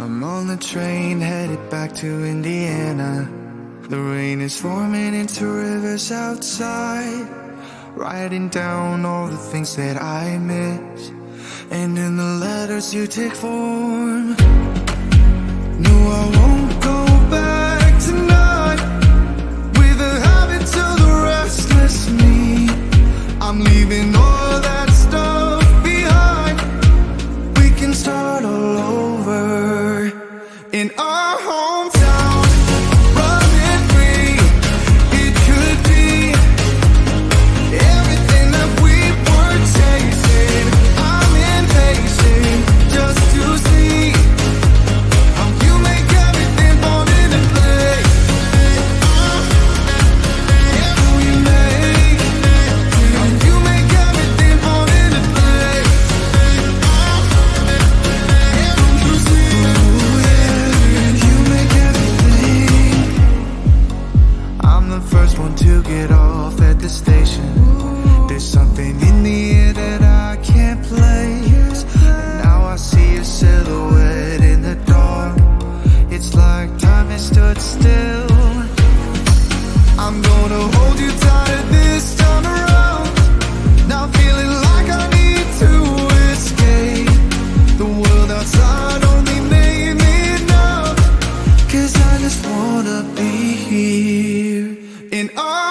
I'm on the train headed back to Indiana. The rain is forming into rivers outside, writing down all the things that I miss, and in the letters you take form. No, I won't go back tonight with the habits of the restless me. I'm leaving all that stuff behind. We can start all over in our hometown, running free. It could be everything that we were chasing. I'm impatient just to see how you make everything fall into place. How you make everything fall into place. Don't you see? You make everything. I'm the first one to get off at the station. There's something in the air that I can't place, and now I see a silhouette in the dark. It's like time has stood still. I'm gonna hold you tighter this time around. Now feeling like I need to escape. The world outside only made me numb, 'cause I just wanna be here in our